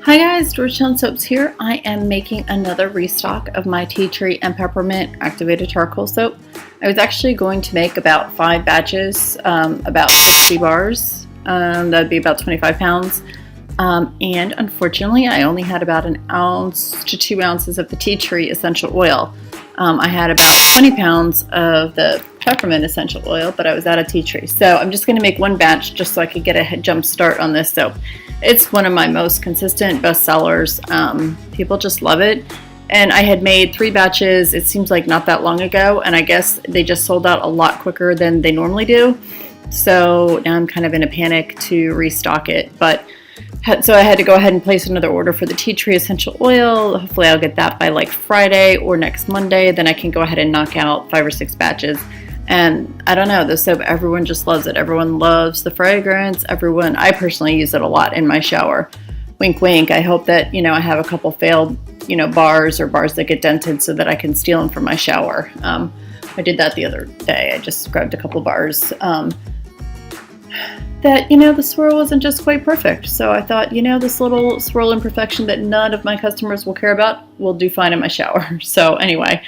Hi guys, Georgetown Soaps here. I am making another restock of my tea tree and peppermint activated charcoal soap. I was actually going to make about 5 batches, about 60 bars. That'd be about 25 pounds. And unfortunately, I only had about 1 ounce to 2 ounces of the tea tree essential oil. I had about 20 pounds of the peppermint essential oil, but I was out of tea tree. So I'm just going to make one batch just so I could get a jump start on this soap. It's one of my most consistent best sellers. People just love it. And I had made 3 batches, it seems like not that long ago, and I guess they just sold out a lot quicker than they normally do. So now I'm kind of in a panic to restock it. So I had to go ahead and place another order for the tea tree essential oil. Hopefully I'll get that by like Friday or next Monday. Then I can go ahead and knock out 5 or 6 batches. And I don't know, the soap, everyone just loves it. Everyone loves the fragrance. I personally use it a lot in my shower. Wink, wink. I hope that, I have a couple failed, bars or bars that get dented so that I can steal them from my shower. I did that the other day. I just grabbed a couple bars. That, the swirl wasn't just quite perfect. So I thought, this little swirl imperfection that none of my customers will care about will do fine in my shower. So anyway,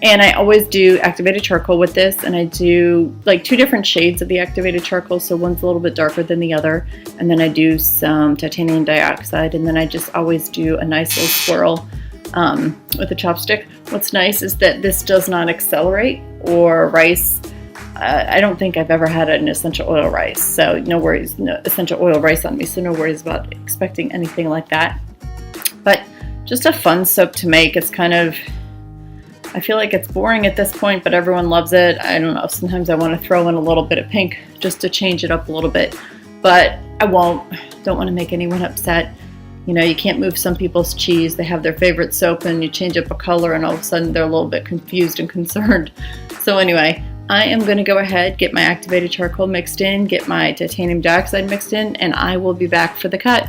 and I always do activated charcoal with this, and I do like 2 different shades of the activated charcoal. So one's a little bit darker than the other, and then I do some titanium dioxide, and then I just always do a nice little swirl with a chopstick. What's nice is that this does not accelerate or rice. I don't think I've ever had an essential oil rice, so no worries, no essential oil rice on me, so no worries about expecting anything like that. But just a fun soap to make. It's kind of, I feel like it's boring at this point, but everyone loves it. I don't know, sometimes I want to throw in a little bit of pink just to change it up a little bit, but I won't. Don't want to make anyone upset. You can't move some people's cheese. They have their favorite soap and you change up a color and all of a sudden they're a little bit confused and concerned. So anyway, I am going to go ahead, get my activated charcoal mixed in, get my titanium dioxide mixed in, and I will be back for the cut.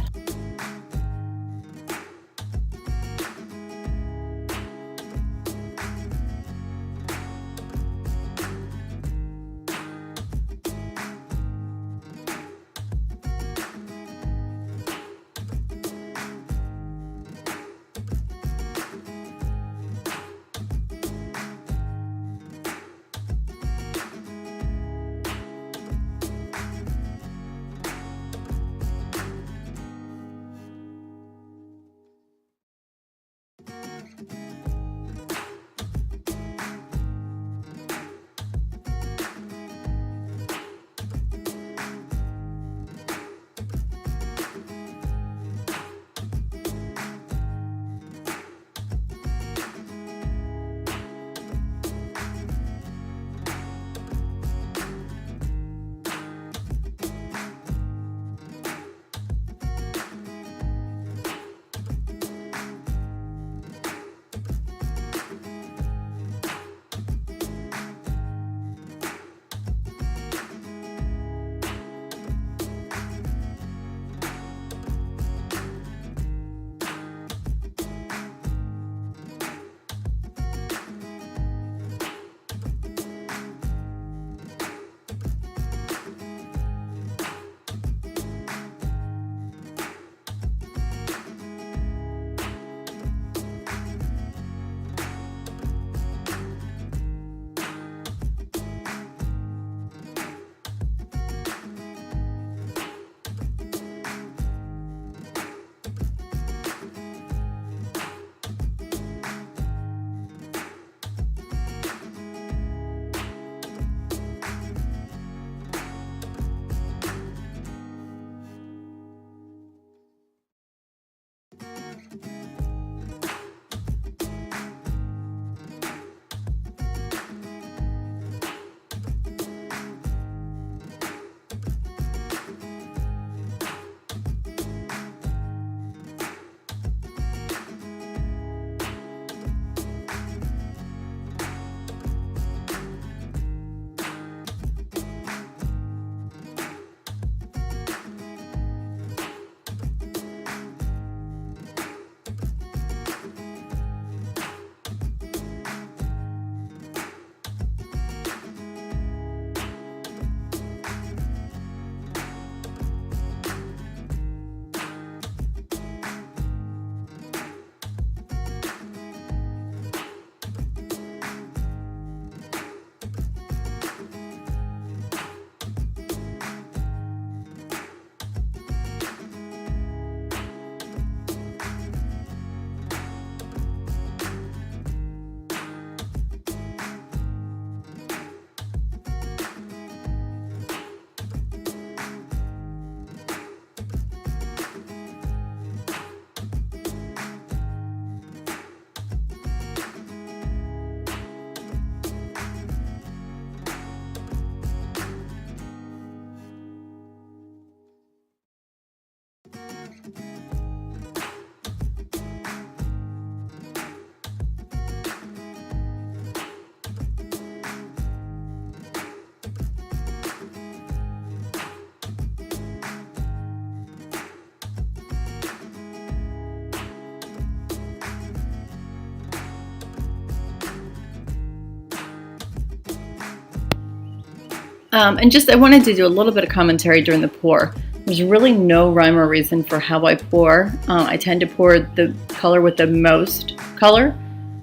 And just I wanted to do a little bit of commentary during the pour. There's really no rhyme or reason for how I pour. I tend to pour the color with the most color,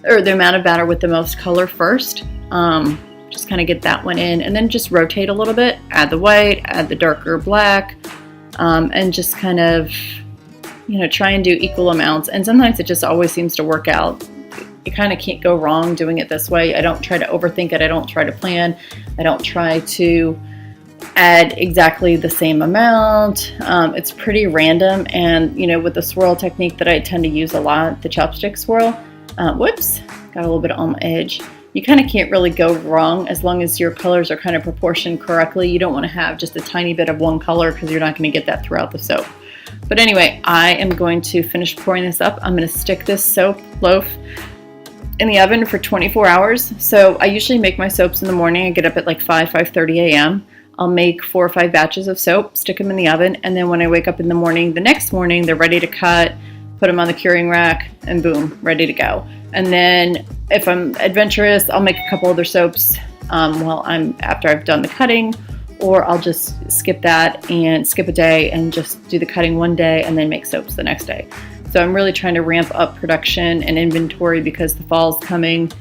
or the amount of batter with the most color first. Just kind of get that one in, and then just rotate a little bit, add the white, add the darker black, and just kind of, try and do equal amounts. And sometimes it just always seems to work out. You kind of can't go wrong doing it this way. I don't try to overthink it. I don't try to plan. I don't try to add exactly the same amount. It's pretty random. And, with the swirl technique that I tend to use a lot, the chopstick swirl, whoops, got a little bit on my edge. You kind of can't really go wrong as long as your colors are kind of proportioned correctly. You don't want to have just a tiny bit of one color because you're not going to get that throughout the soap. But anyway, I am going to finish pouring this up. I'm going to stick this soap loaf in the oven for 24 hours. So I usually make my soaps in the morning. I get up at like 5:30 a.m. I'll make 4 or 5 batches of soap, stick them in the oven, and then when I wake up in the morning, the next morning, they're ready to cut, put them on the curing rack, and boom, ready to go. And then if I'm adventurous, I'll make a couple other soaps after I've done the cutting, or I'll just skip that and skip a day and just do the cutting one day and then make soaps the next day. So I'm really trying to ramp up production and inventory because the fall's coming,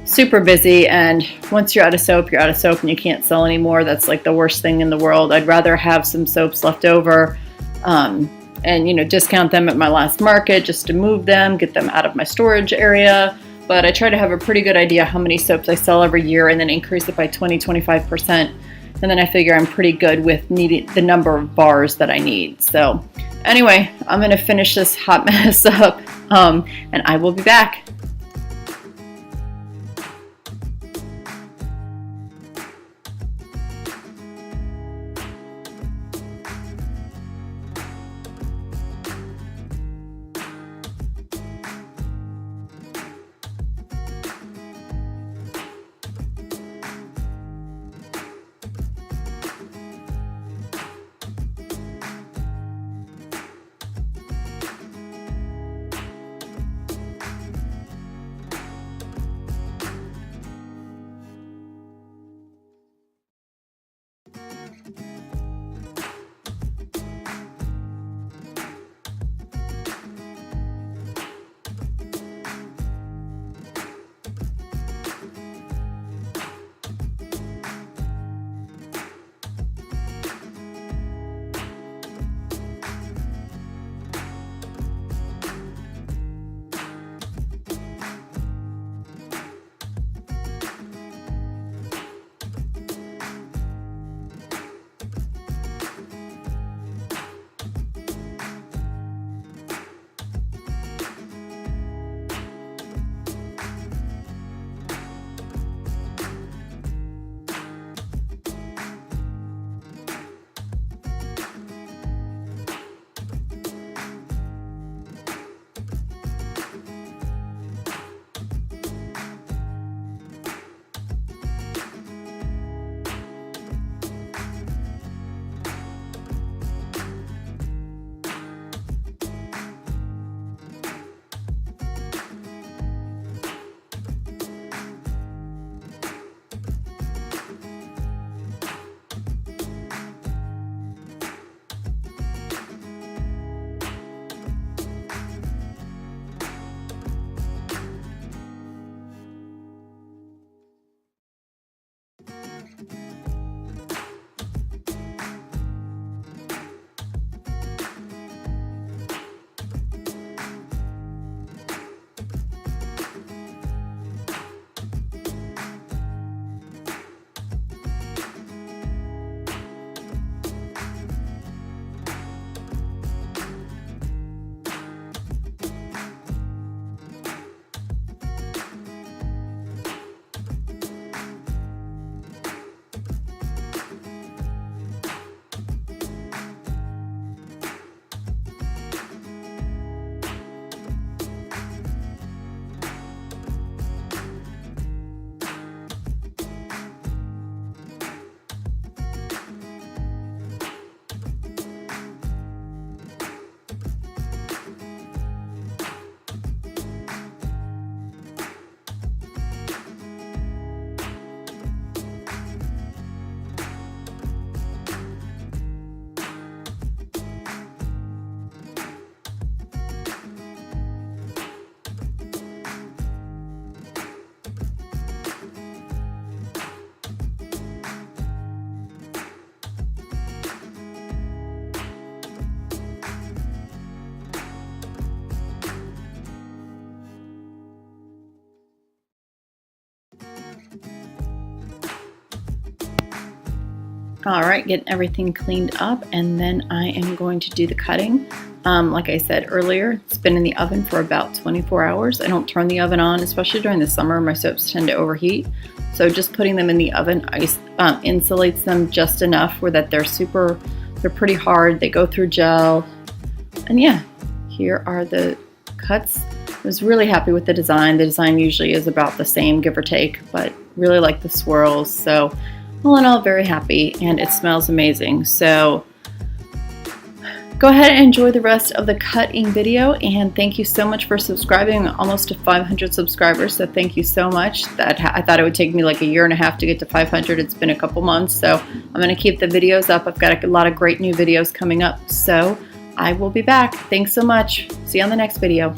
super busy, and once you're out of soap, you're out of soap and you can't sell anymore. That's like the worst thing in the world. I'd rather have some soaps left over and discount them at my last market just to move them, get them out of my storage area. But I try to have a pretty good idea how many soaps I sell every year and then increase it by 20-25%. And then I figure I'm pretty good with needing the number of bars that I need. So anyway, I'm going to finish this hot mess up and I will be back. Alright, getting everything cleaned up, and then I am going to do the cutting. Like I said earlier, it's been in the oven for about 24 hours. I don't turn the oven on, especially during the summer. My soaps tend to overheat. So just putting them in the oven insulates them just enough where that they're pretty hard. They go through gel. And yeah, here are the cuts. I was really happy with the design. The design usually is about the same, give or take, but really like the swirls. So all in all, very happy, and it smells amazing. So go ahead and enjoy the rest of the cutting video, and thank you so much for subscribing. Almost to 500 subscribers, so thank you so much. I thought it would take me like a year and a half to get to 500. It's been a couple months, so I'm going to keep the videos up. I've got a lot of great new videos coming up, so I will be back. Thanks so much. See you on the next video.